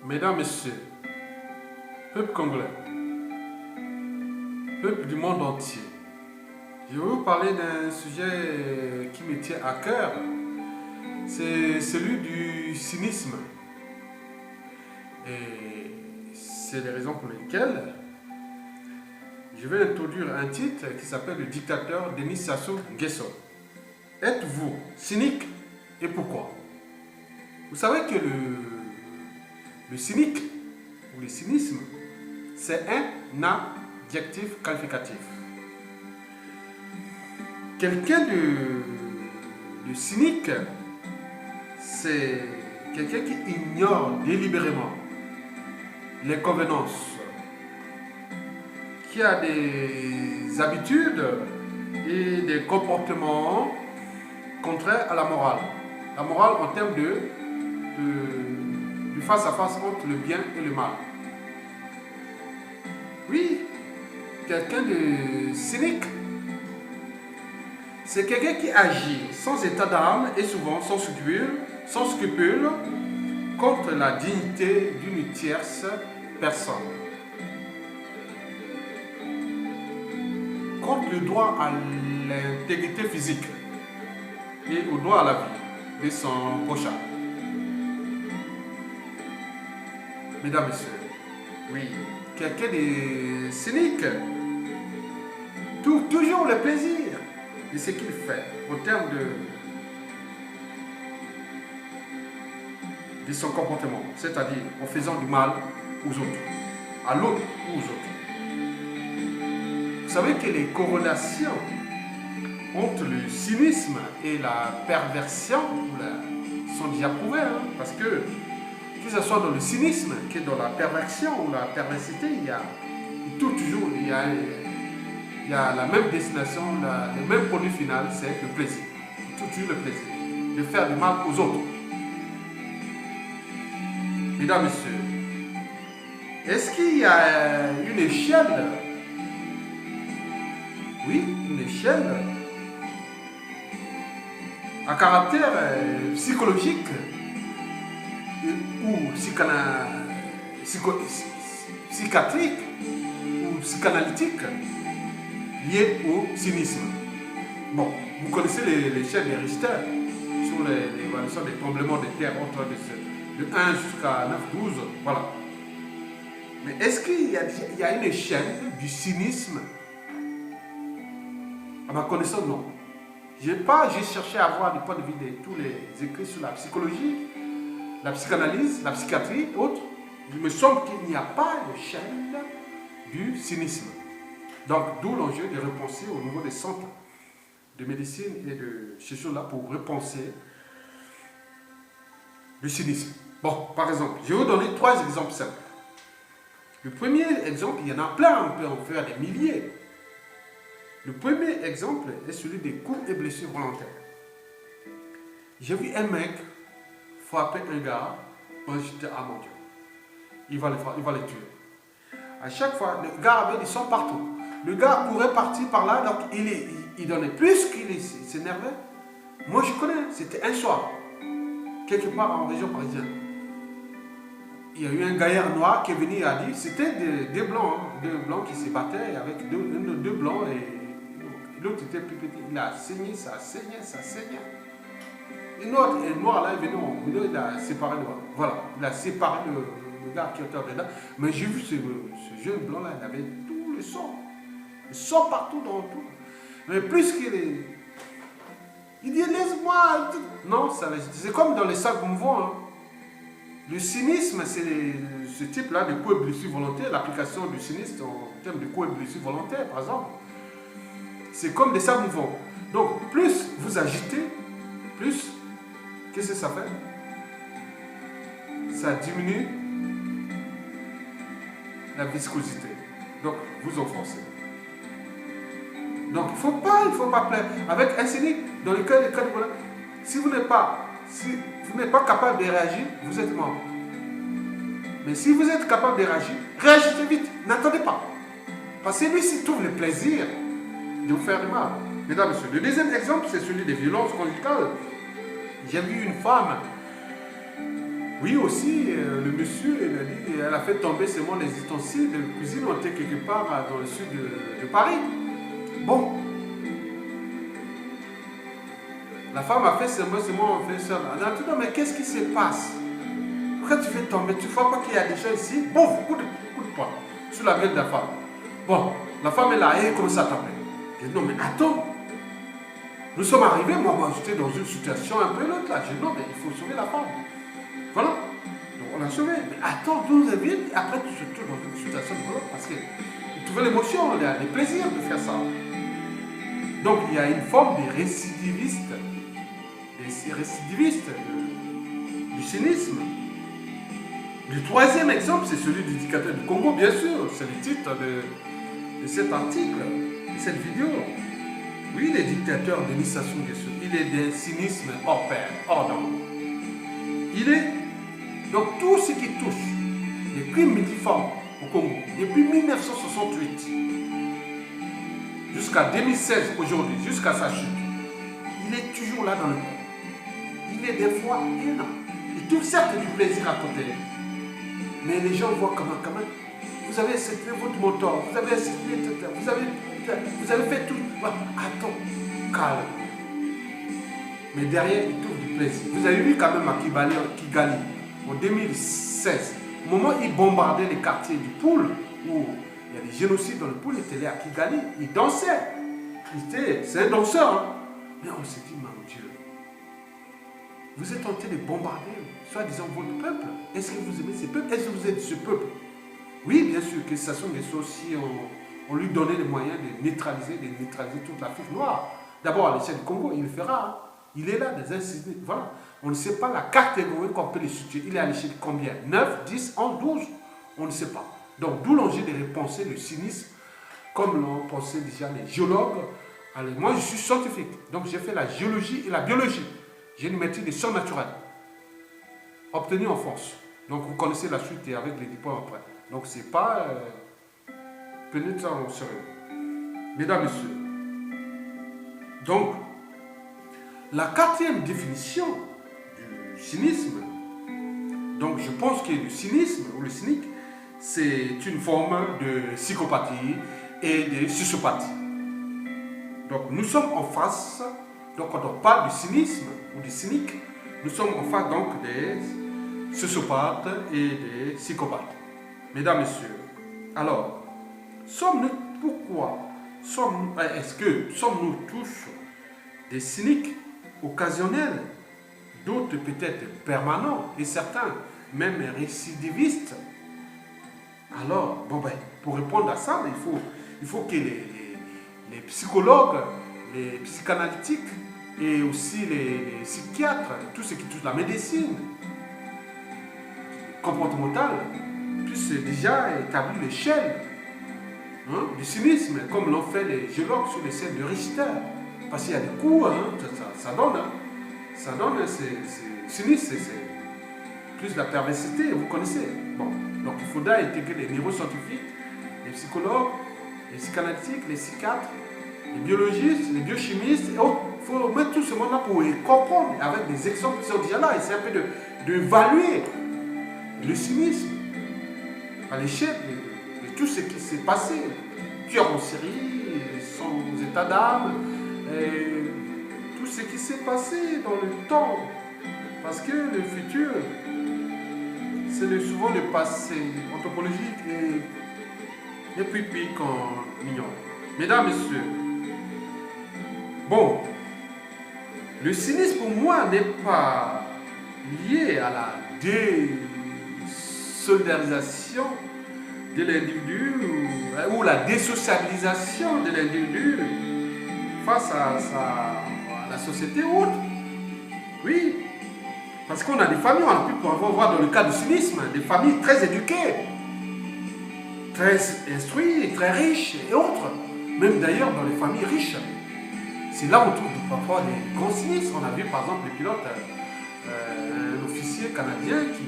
Mesdames, Messieurs, peuple congolais, peuple du monde entier, je vais vous parler d'un sujet qui me tient à cœur. C'est celui du cynisme. Et c'est les raisons pour lesquelles je vais introduire un titre qui s'appelle Le dictateur Denis Sassou Nguesso. Êtes-vous cynique et pourquoi? Vous savez que le cynique ou le cynisme, c'est un adjectif qualificatif. Quelqu'un de cynique, c'est quelqu'un qui ignore délibérément les convenances, qui a des habitudes et des comportements contraires à la morale. La morale en termes du face-à-face entre le bien et le mal. Oui, quelqu'un de cynique, c'est quelqu'un qui agit sans état d'âme et souvent sans scrupule contre la dignité d'une tierce personne. Contre le droit à l'intégrité physique et au droit à la vie de son prochain. Mesdames, Messieurs, oui, quelqu'un de cynique, toujours le plaisir de ce qu'il fait au terme de son comportement, c'est-à-dire en faisant du mal aux autres, à l'autre ou aux autres. Vous savez que les corrélations entre le cynisme et la perversion sont déjà prouvées, parce que ce soit dans le cynisme que dans la perversion ou la perversité, il y a la même destination, le même produit final, c'est le plaisir. Toujours le plaisir de faire du mal aux autres. Mesdames, Messieurs, est-ce qu'il y a une échelle? Oui, une échelle à caractère psychologique ou psychiatrique ou psychanalytique liée au cynisme. Bon, vous connaissez l'échelle de Richter sur l'évaluation des tremblements de terre entre de 1 jusqu'à 9, 12, voilà. Mais est-ce qu'il y a une échelle du cynisme? À ma connaissance, non. J'ai cherché à avoir du point de vue de tous les écrits sur la psychologie, la psychanalyse, la psychiatrie, autres. Il me semble qu'il n'y a pas d'échelle du cynisme. Donc, d'où l'enjeu de repenser au niveau des centres de médecine et de ces choses-là pour repenser le cynisme. Bon, par exemple, je vais vous donner 3 exemples simples. Le premier exemple, il y en a plein, on peut en faire des milliers. Le premier exemple est celui des coups et blessures volontaires. J'ai vu un mec frapper un gars, j'étais à mon Dieu. Il va les tuer. À chaque fois, le gars avait des sangs partout. Le gars pourrait partir par là, donc il donnait plus qu'il s'énervait. Moi je connais, c'était un soir, quelque part en région parisienne. Il y a eu un gaillard noir qui est venu et a dit, c'était deux blancs qui se battaient avec deux blancs et l'autre était plus petit. Il a saigné, ça saignait. Une autre noir là est venu, il a séparé il a séparé le gars qui était dedans. Mais j'ai vu ce jeune blanc là, il avait tout le sang. Il sort partout dans tout. Mais plus qu'il est. Il dit laisse-moi. Non, c'est comme dans les sacs mouvants. Le cynisme, c'est ce type-là de coups et blessures volontaires. L'application du cynisme en termes de coups et blessures volontaires, par exemple. C'est comme des sacs mouvants. Donc, plus vous agitez, plus, qu'est-ce que ça fait? Ça diminue la viscosité. Donc, vous enfoncez. Donc, il ne faut pas plaire. Avec un cynique, dans le cas de problème, si vous n'êtes pas capable de réagir, vous êtes mort. Mais si vous êtes capable de réagir, réagissez vite, n'attendez pas. Parce que lui-ci trouve le plaisir de vous faire du mal. Mesdames et messieurs, le deuxième exemple, c'est celui des violences conjugales. J'ai vu une femme Oui, aussi, le monsieur, elle a fait tomber seulement les ustensiles de cuisine ont été quelque part dans le sud de Paris. Bon. La femme a fait seulement fait ça. Elle a dit non, mais qu'est-ce qui se passe? Pourquoi tu fais tomber? Tu ne vois pas qu'il y a des gens ici? Bon, coup de poing sur la gueule de la femme. Bon, la femme est là, et elle commence à taper. Je dis non, mais attends. Nous sommes arrivés, moi j'étais dans une situation un peu l'autre là. Je dis non, mais il faut sauver la femme. Voilà. Donc on l'a sauvée. Mais attends, d'où vous avez vite. Après, tu te trouves dans une situation de voilà, parce que tu veux l'émotion, le plaisir de faire ça. Donc il y a une forme de récidiviste, du cynisme. Le troisième exemple, c'est celui du dictateur du Congo, bien sûr. C'est le titre de cet article, de cette vidéo. Oui, le dictateur Denis Sassou Nguesso, il est d'un cynisme hors pair, hors norme. Il est, donc tout ce qui touche les crimes multiformes au Congo, depuis 1968, jusqu'à 2016, aujourd'hui, jusqu'à sa chute, il est toujours là dans le coup. Il est des fois énorme. Il trouve certes du plaisir à côté. Mais les gens voient comment, vous avez accepté votre mentor, vous avez accepté, vous avez fait tout. Attends, calme. Mais derrière, il trouve du plaisir. Vous avez vu quand même à Kigali, en 2016, au moment où il bombardait les quartiers du Poul, où il y a des génocides dans le Poul, il était là à Kigali, il dansait. C'est un danseur. Hein. Mais on s'est dit, mon Dieu, vous êtes tenté de bombarder, soi-disant, votre peuple. Est-ce que vous aimez ce peuple? Est-ce que vous êtes ce peuple? Oui, bien sûr, que Sassou Nguesso aussi, on lui donnait les moyens de neutraliser toute l'Afrique noire. D'abord, à l'échelle du Congo, il le fera. Hein. Il est là, des incidents. Voilà. On ne sait pas la catégorie qu'on peut les situer. Il est à l'échelle de combien? 9, 10, 11, 12? On ne sait pas. Donc, d'où l'enjeu de repenser le cynisme, comme l'ont pensé déjà les géologues. Allez, moi, je suis scientifique. Donc, j'ai fait la géologie et la biologie. J'ai une maîtrise des sciences naturelles, obtenue en France. Donc, vous connaissez la suite et avec les diplômes après. Donc, ce n'est pas prenez ça au sérieux. Mesdames, Messieurs. Donc, la quatrième définition du cynisme, donc je pense que le cynisme ou le cynique, c'est une forme de psychopathie et de sociopathie. Donc, nous sommes en face, donc quand on parle du cynisme ou du cynique, nous sommes en face donc des sociopathes et des psychopathes. Mesdames, Messieurs, alors, sommes-nous tous des cyniques occasionnels, d'autres peut-être permanents, et certains même récidivistes? Alors, pour répondre à ça, il faut que les psychologues, les psychanalytiques et aussi les psychiatres, tout ce qui touche la médecine comportementale, puissent déjà établir l'échelle du cynisme, comme l'ont fait les géologues sur l'échelle de Richter. Parce qu'il y a des coups, ça donne, c'est cynisme, c'est plus la perversité, vous connaissez. Bon, donc il faudra intégrer les neuroscientifiques, les psychologues, les psychanalytiques, les psychiatres, les biologistes, les biochimistes, et autres. Il faut mettre tout ce monde-là pour les comprendre avec des exemples qui sont déjà là. Et c'est un peu d'évaluer le cynisme à l'échelle de tout ce qui s'est passé. Tueur en série, sans état d'âme, tout ce qui s'est passé dans le temps. Parce que le futur, c'est souvent le passé anthropologique et puis qu'on ignore. Mesdames, Messieurs, bon, le cynisme pour moi n'est pas lié à la désolidarisation de l'individu ou la désocialisation de l'individu face à la société ou autre. Oui, parce qu'on a des familles, on a pu voir dans le cas du cynisme, des familles très éduquées, très instruites, très riches et autres. Même d'ailleurs dans les familles riches. C'est là où on trouve parfois des grands sinistres. On a vu par exemple le pilote, un officier canadien qui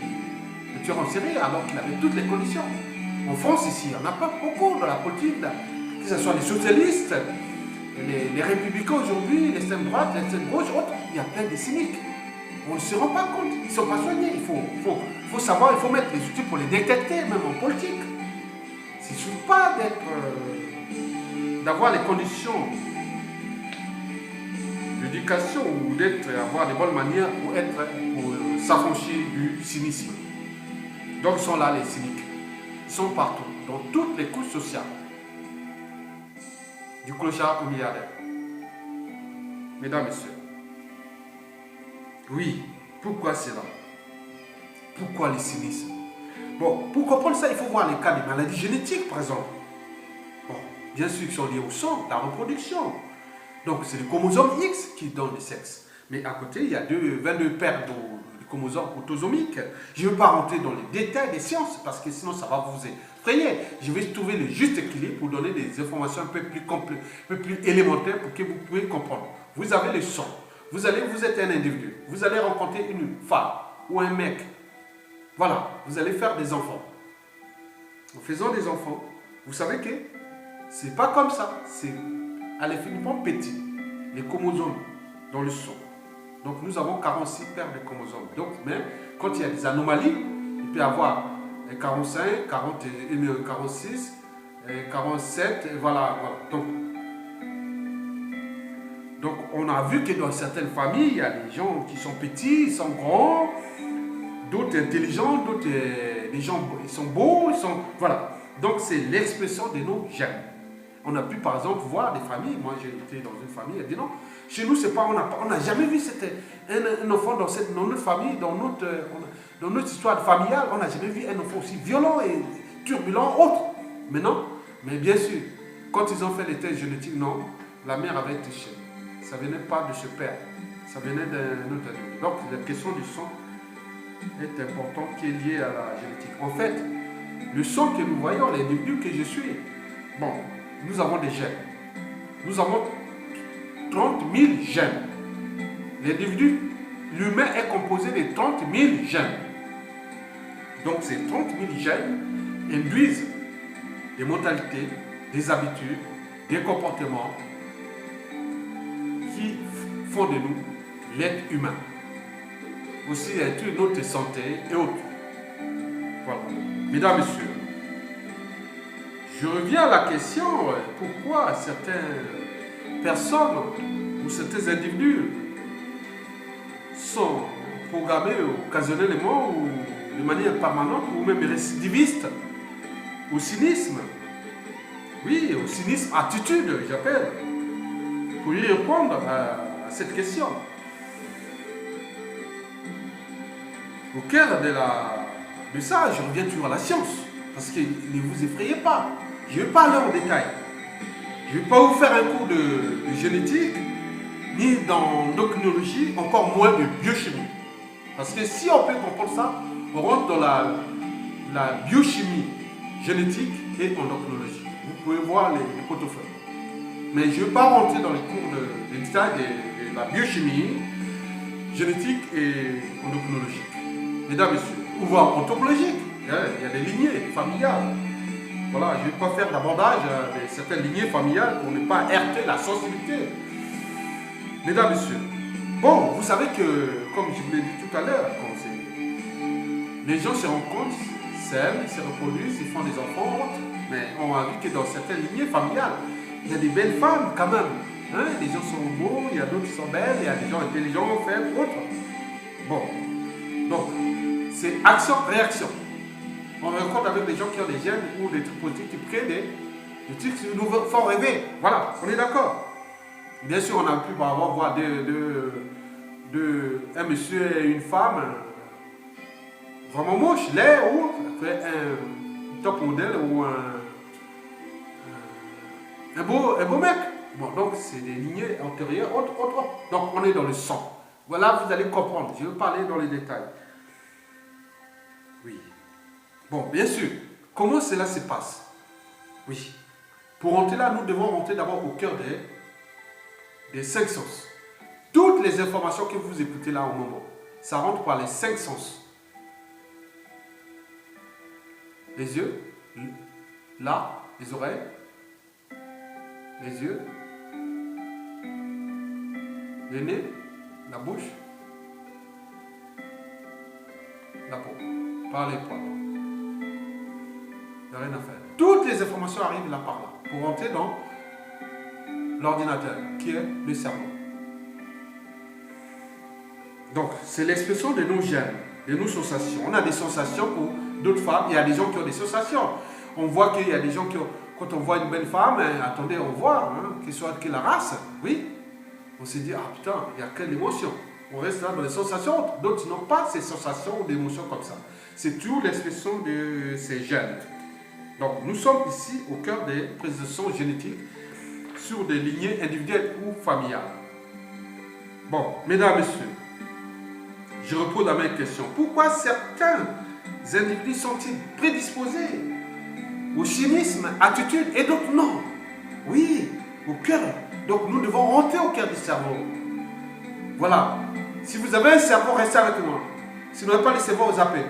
tueur en série alors qu'il avait toutes les conditions. En France ici, il n'y en a pas beaucoup dans la politique, là. Que ce soit les socialistes, les républicains aujourd'hui, l'extrême droite, l'extrême gauche, autres, il y a plein de cyniques. on ne se rend pas compte. Ils ne sont pas soignés. Il faut savoir, il faut mettre les outils pour les détecter, même en politique. Il ne suffit pas d'avoir les conditions d'éducation ou avoir de bonnes manières pour s'affranchir du cynisme. Donc ils sont là, les cyniques. Ils sont partout, dans toutes les couches sociales. Du clochard au milliardaire. Mesdames, Messieurs. Oui, pourquoi cela? Pourquoi le cynisme? Bon, pour comprendre ça, il faut voir les cas des maladies génétiques, par exemple. Bon, bien sûr, qui sont liés au sang, la reproduction. Donc, c'est le chromosome X qui donne le sexe. Mais à côté, il y a 22 paires de chromosomes autosomiques. Je ne veux pas rentrer dans les détails des sciences, parce que sinon, ça va vous effrayer. Je vais trouver le juste équilibre pour donner des informations un peu plus élémentaires pour que vous puissiez comprendre. Vous avez le sang. Vous êtes un individu. Vous allez rencontrer une femme ou un mec. Voilà, vous allez faire des enfants. En faisant des enfants, vous savez que c'est pas comme ça. C'est à l'infiniment petit, les chromosomes dans le sang. Donc nous avons 46 paires de chromosomes. Donc, mais quand il y a des anomalies, il peut y avoir 45, 41, 46, 47, et voilà. Donc on a vu que dans certaines familles, il y a des gens qui sont petits, ils sont grands, d'autres intelligents, d'autres les gens ils sont beaux, voilà. Donc c'est l'expression de nos gènes. On a pu par exemple voir des familles, moi j'ai été dans une famille, elle dit non, chez nous c'est pas, on n'a jamais vu un enfant dans notre famille, dans notre histoire familiale, on n'a jamais vu un enfant aussi violent et turbulent, autre. Mais non, mais bien sûr, quand ils ont fait les tests génétiques, non, la mère avait été chez nous. Ça venait pas de ce père, ça venait d'un autre individu. Donc la question du sang est importante qui est liée à la génétique. En fait, le sang que nous voyons, l'individu que je suis, bon, nous avons des gènes. Nous avons 30 000 gènes. L'individu, l'humain est composé de 30 000 gènes. Donc ces 30 000 gènes induisent des mentalités, des habitudes, des comportements qui font de nous l'être humain. Aussi notre santé et autres. Voilà. Mesdames, Messieurs, je reviens à la question, pourquoi certaines personnes ou certains individus sont programmés occasionnellement ou de manière permanente ou même récidivistes au cynisme. Oui, au cynisme attitude, j'appelle, pour y répondre à cette question. Au cœur de ça, je reviens toujours à la science, parce que ne vous effrayez pas. Je ne vais pas aller en détail. Je ne vais pas vous faire un cours de génétique, ni d'endocrinologie, encore moins de biochimie. Parce que si on peut comprendre ça, on rentre dans la biochimie génétique et endocrinologie. Vous pouvez voir les portefeuilles. Mais je ne vais pas rentrer dans les cours de détail de la biochimie génétique et endocrinologique. Mesdames, Messieurs, ou voir anthropologique. Il y a des lignées familiales. Voilà, je ne vais pas faire d'abordage de certaines lignées familiales pour ne pas heurter la sensibilité. Mesdames, Messieurs, bon, vous savez que, comme je vous l'ai dit tout à l'heure, les gens se rencontrent, s'aiment, se reproduisent, ils font des enfants, mais on a vu que dans certaines lignées familiales, il y a des belles femmes quand même. Hein? Les gens sont beaux, il y a d'autres qui sont belles, il y a des gens intelligents, faibles, autres. Bon, donc, c'est action-réaction. On rencontre avec des gens qui ont des gènes ou des trucs politiques qui créent des trucs qui nous font rêver. Voilà, on est d'accord. Bien sûr, on a pu voir un monsieur et une femme vraiment moches, laid ou un top modèle ou un beau mec. Bon, donc c'est des lignées antérieures, autres. Donc on est dans le sang. Voilà, vous allez comprendre. Je vais parler dans les détails. Oui. Bon, bien sûr, comment cela se passe? Oui. Pour rentrer là, nous devons rentrer d'abord au cœur des 5 sens. Toutes les informations que vous écoutez là au moment, ça rentre par les 5 sens. Les yeux, là, les oreilles, les yeux, le nez, la bouche, la peau, par les poils. Il n'y a rien à faire. Toutes les informations arrivent là par là, pour rentrer dans l'ordinateur, qui est le cerveau. Donc, c'est l'expression de nos gènes, de nos sensations. On a des sensations pour d'autres femmes, il y a des gens qui ont des sensations. On voit qu'il y a des gens qui ont, quand on voit une belle femme, attendez, on voit, qu'elle soit de quelle race, oui. On se dit, ah putain, il y a quelle émotion. On reste là dans les sensations, d'autres n'ont pas ces sensations ou des émotions comme ça. C'est tout l'expression de ces gènes. Donc, nous sommes ici au cœur des prédispositions génétiques sur des lignées individuelles ou familiales. Bon, mesdames, messieurs, je repose la même question. Pourquoi certains individus sont-ils prédisposés au cynisme, attitude, et d'autres non? Oui, au cœur. Donc nous devons rentrer au cœur du cerveau. Voilà. Si vous avez un cerveau, restez avec moi. Si vous n'avez pas le cerveau, zappez.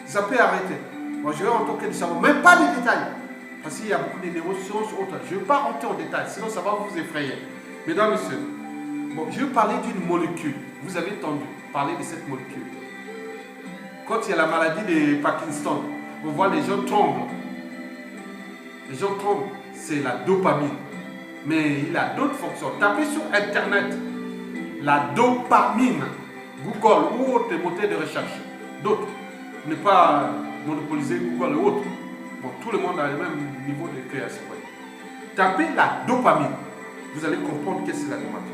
Zappez, arrêtez. Moi, je vais rentrer au cœur du cerveau. Même pas de détails. Parce qu'il y a beaucoup d'émotions sur autre. Je ne vais pas rentrer en détail, sinon ça va vous effrayer. Mesdames, messieurs, bon, je vais parler d'une molécule. Vous avez entendu parler de cette molécule. Quand il y a la maladie de Parkinson, on voit les gens tombent. Les gens tombent, c'est la dopamine. Mais il a d'autres fonctions. Tapez sur Internet la dopamine, Google ou autre moteur de recherche. D'autres. Ne pas monopoliser Google ou autre. Bon, tout le monde a le même niveau de création. Tapez la dopamine. Vous allez comprendre qu'est-ce que c'est la dopamine.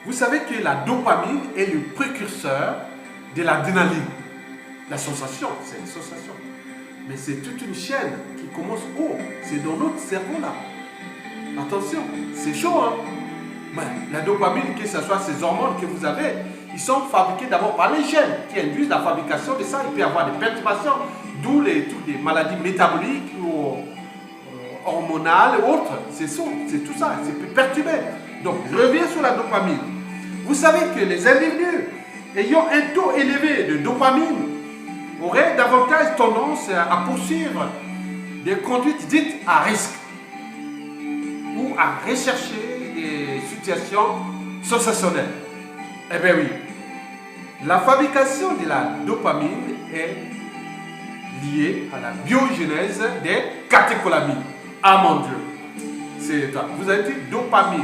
Vous savez que la dopamine est le précurseur de l'adrénaline. La sensation, c'est une sensation. Mais c'est toute une chaîne qui commence haut. C'est dans notre cerveau là. Attention, c'est chaud, hein? Mais la dopamine, que ce soit ces hormones que vous avez, ils sont fabriqués d'abord par les gènes qui induisent la fabrication de ça. Il peut y avoir des perturbations, d'où toutes les maladies métaboliques ou hormonales et autres. C'est tout ça, c'est perturbé. Donc, je reviens sur la dopamine. Vous savez que les individus ayant un taux élevé de dopamine auraient davantage tendance à poursuivre des conduites dites à risque ou à rechercher des situations sensationnelles. Eh bien oui, la fabrication de la dopamine est liée à la biogénèse des catécholamines. Ah mon Dieu, c'est ça. Vous avez dit dopamine,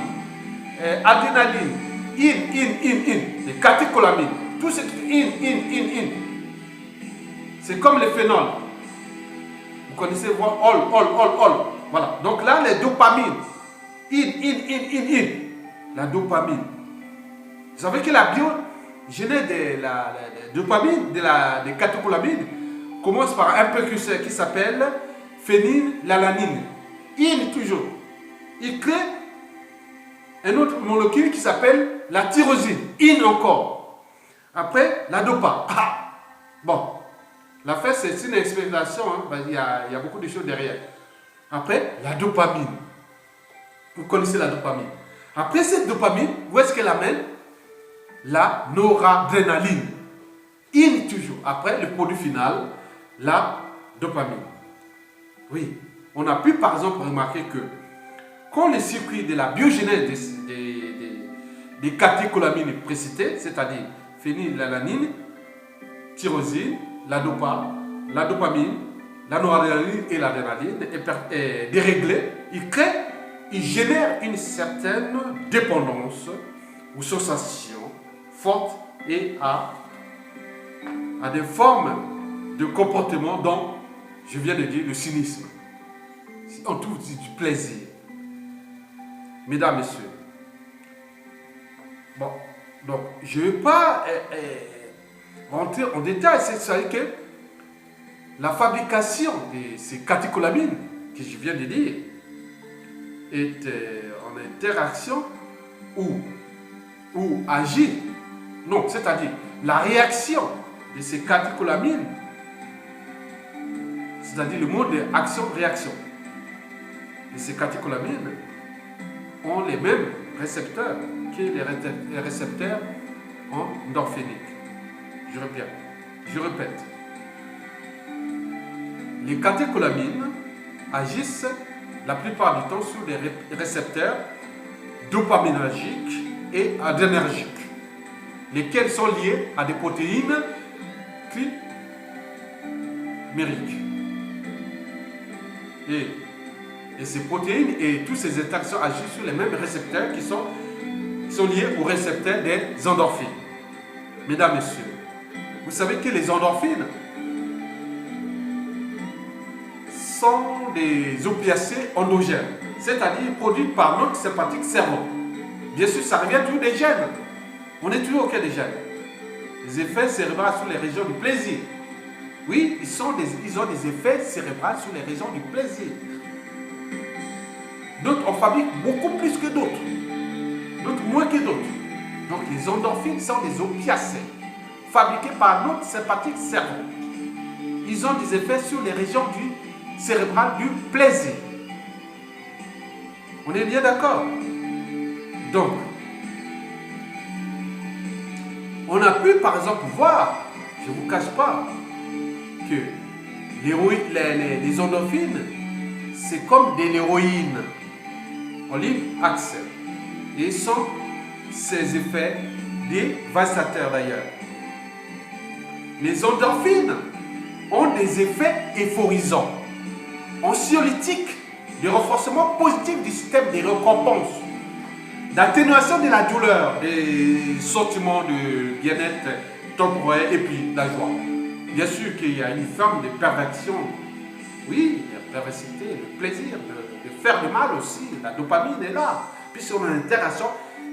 adrénaline, in, les catécholamines, tout ce qui in. C'est comme le phénol. Vous connaissez, all. Voilà. Donc là, les dopamines. In. La dopamine. Vous savez que la biogénèse de la dopamine, des catécholamines, commence par un précurseur qui s'appelle phénylalanine. In toujours. Il crée une autre molécule qui s'appelle la tyrosine. In encore. Après, la dopa. Bon. La fait, c'est une explication. Il y a beaucoup de choses derrière. Après, la dopamine. Vous connaissez la dopamine. Après cette dopamine, où est-ce qu'elle amène? La noradrénaline. In toujours. Après, le produit final, la dopamine. Oui. On a pu par exemple remarquer que quand les circuits de la biogénèse des catécholamines précitées, c'est-à-dire phénylalanine, tyrosine, la dopamine, la noradrénaline et l'adrénaline est déréglée, il génère une certaine dépendance ou sensation forte et à des formes de comportement dont je viens de dire le cynisme. En tout, c'est du plaisir. Mesdames, messieurs. Bon, donc, je ne vais pas rentrer en détail. C'est-à-dire que la fabrication de ces catécholamines, que je viens de dire, est en interaction ou agit. Non, c'est-à-dire la réaction de ces catécholamines, c'est-à-dire le mot de action-réaction. Et ces catécholamines ont les mêmes récepteurs que les récepteurs endorphiniques. Je répète. Les catécholamines agissent la plupart du temps sur les récepteurs dopaminergiques et adrénergiques. lesquelles sont liées à des protéines chimériques. Et ces protéines et toutes ces interactions agissent sur les mêmes récepteurs qui sont liés aux récepteurs des endorphines. Mesdames, Messieurs, vous savez que les endorphines sont des opiacés endogènes, c'est-à-dire produits par notre sympathique cerveau. Bien sûr, ça revient toujours des gènes. On est toujours au cœur des gènes. Les effets cérébraux sur les régions du plaisir. Oui, ils ont des effets cérébraux sur les régions du plaisir. D'autres en fabriquent beaucoup plus que d'autres. D'autres moins que d'autres. Donc les endorphines sont des opiacés fabriqués par notre sympathique cerveau. Ils ont des effets sur les régions cérébrales du plaisir. On est bien d'accord? Donc, on a pu par exemple voir, je ne vous cache pas, que les endorphines, c'est comme de l'héroïne en libre accès. Et sont ces effets dévastateurs d'ailleurs. Les endorphines ont des effets euphorisants, anxiolytiques, de renforcement positif du système des récompenses, d'atténuation de la douleur, des sentiments de bien-être temporaire et puis la joie. Bien sûr qu'il y a une forme de perversion, oui, la perversité, le plaisir de faire du mal aussi. La dopamine est là, puisqu'on a une interaction.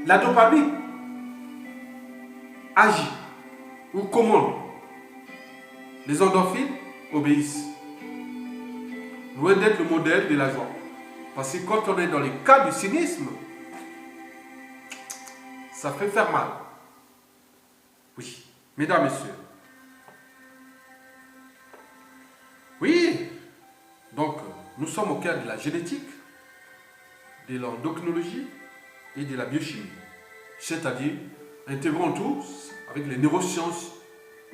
La dopamine agit ou commande. Les endorphines obéissent. Loin d'être le modèle de la joie. Parce que quand on est dans les cas du cynisme, ça fait faire mal. Oui, mesdames, messieurs. Oui, donc nous sommes au cœur de la génétique, de l'endocrinologie et de la biochimie. C'est-à-dire, intégrons tous avec les neurosciences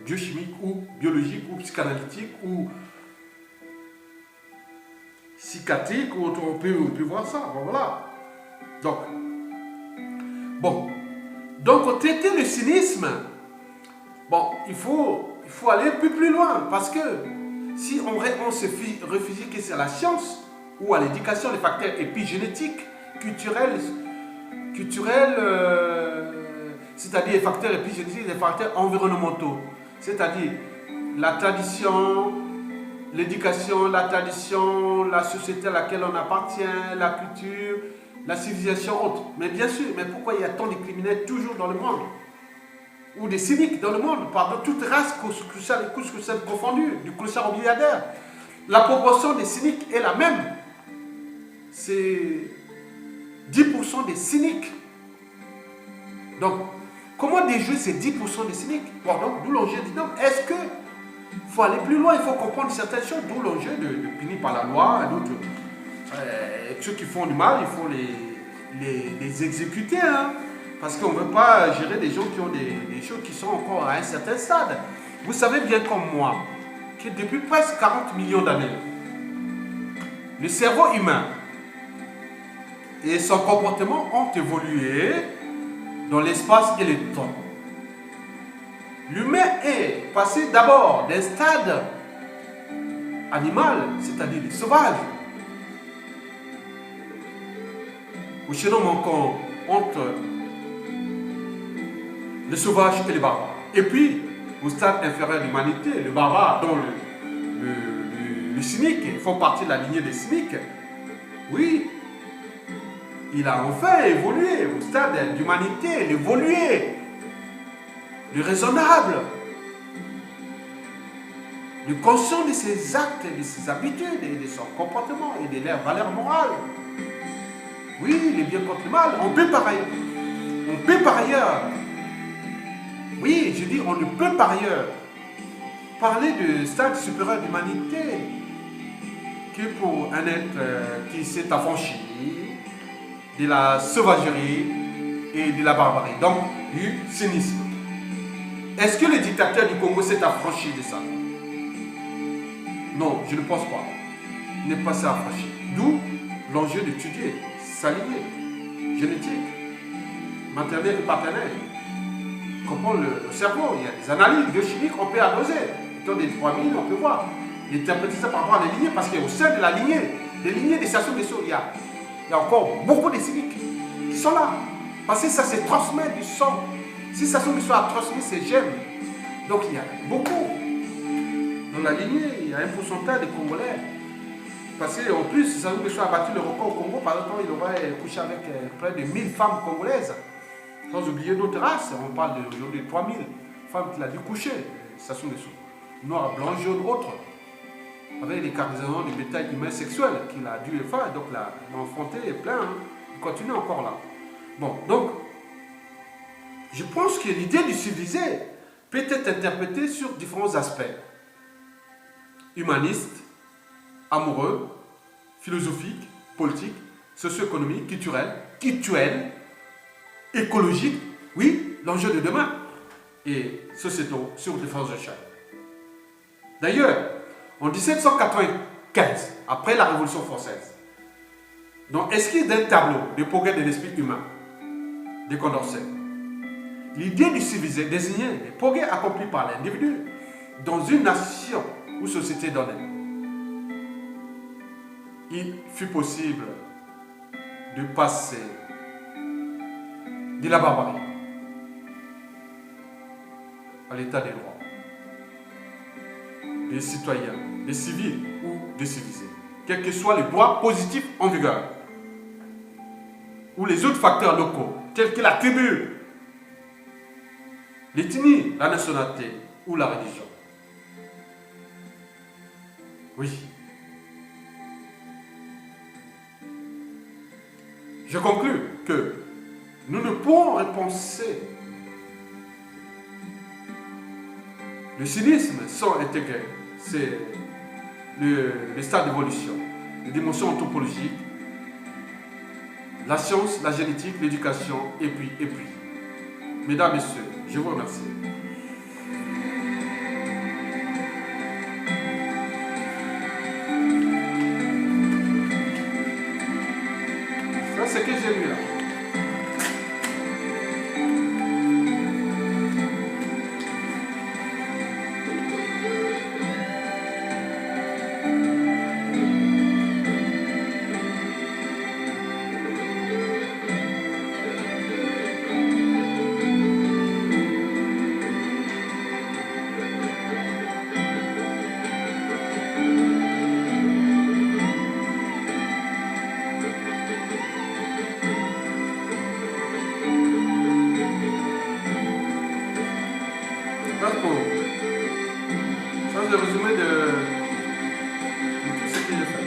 biochimiques ou biologiques ou psychanalytiques ou psychiatriques, ou on peut voir ça. Bon, voilà. Donc, pour traiter le cynisme, bon, il faut aller un peu plus loin parce que si on se réfugie que c'est à la science ou à l'éducation, les facteurs épigénétiques, culturels, c'est-à-dire les facteurs épigénétiques, les facteurs environnementaux, c'est-à-dire la tradition, l'éducation, la tradition, la société à laquelle on appartient, la culture, la civilisation autre. Mais bien sûr, mais pourquoi il y a tant de criminels toujours dans le monde? Ou des cyniques dans le monde, pardon, toutes races, couches sociales confondues, du clochard au milliardaire. La proportion des cyniques est la même. C'est 10% des cyniques. Donc, comment déjouer ces 10% des cyniques? Pardon, d'où l'enjeu dit non. Est-ce que faut aller plus loin? Il faut comprendre certaines choses, d'où l'enjeu de punir par la loi, d'autres. Ceux qui font du mal, il faut les exécuter, hein, parce qu'on ne veut pas gérer des gens qui ont des choses qui sont encore à un certain stade. Vous savez bien comme moi que depuis presque 40 millions d'années, le cerveau humain et son comportement ont évolué dans l'espace et le temps. L'humain est passé d'abord d'un stade animal, c'est-à-dire sauvage, au chaînon manquant entre le sauvage et le barbare. Et puis, au stade inférieur de l'humanité, le barbare, dont le cynique font partie de la lignée des cyniques, oui, il a enfin évolué au stade d'humanité, l'évolué, le raisonnable, le conscient de ses actes, de ses habitudes, et de son comportement et de leurs valeurs morales. Oui, le bien contre le mal. On peut par ailleurs, oui, je dis, on ne peut par ailleurs parler de stade supérieur d'humanité que pour un être qui s'est affranchi de la sauvagerie et de la barbarie, donc du cynisme. Est-ce que le dictateur du Congo s'est affranchi de ça? Non, je ne pense pas. Il n'est pas assez affranchi. D'où l'enjeu d'étudier sa lignée génétique, maternelle et paternelle. comprendre le cerveau. Il y a des analyses biochimiques, on peut adoser. Autour des 3000, on peut voir. Et interpréter ça par rapport à les lignées, parce qu'au sein de la lignée, des lignées des stations vaisseaux, il y a encore beaucoup de cycliques qui sont là. Parce que ça se transmet du sang. Si station vaisseau a transmis ses gènes, donc il y a beaucoup. Dans la lignée, il y a un pourcentage de Congolais. Parce qu'en plus, Sassou Nguesso a battu le record au Congo. Par exemple, il aurait couché avec près de 1000 femmes congolaises. Sans oublier d'autres races. On parle aujourd'hui de 3000 femmes qu'il a dû coucher, Sassou Nguesso. Noir, blanc, jaune, autres. Avec les cargaisons de bétail humain sexuel qu'il a dû faire. Donc l'enfanté est plein. Hein. Il continue encore là. Bon, donc, je pense que l'idée du civilisé peut être interprétée sur différents aspects. Humaniste, amoureux, philosophique, politique, socio-économique, culturel, écologique, oui, l'enjeu de demain, et sociétaux sur différents échelles. D'ailleurs, en 1795, après la Révolution française, dans l'esquisse d'un tableau de progrès de l'esprit humain de Condorcet, l'idée du civilisé désignait les progrès accomplis par l'individu dans une nation ou société donnée. Il fut possible de passer de la barbarie à l'état des droits, des citoyens, des civils ou des civilisés, quels que soient les droits positifs en vigueur, ou les autres facteurs locaux, tels que la tribu, l'ethnie, la nationalité ou la religion. Oui. Je conclus que nous ne pouvons repenser le cynisme sans intégrer le stade d'évolution, les dimensions anthropologiques, la science, la génétique, l'éducation, et puis. Mesdames, Messieurs, je vous remercie. Ça, c'est ce que j'ai lu là. Ça, c'est le résumé de tout ce que j'ai fait.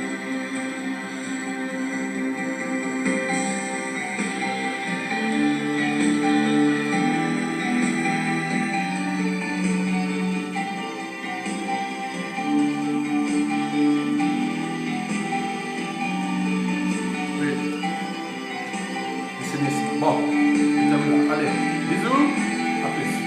Oui. C'est bon. Allez, bisous. À plus.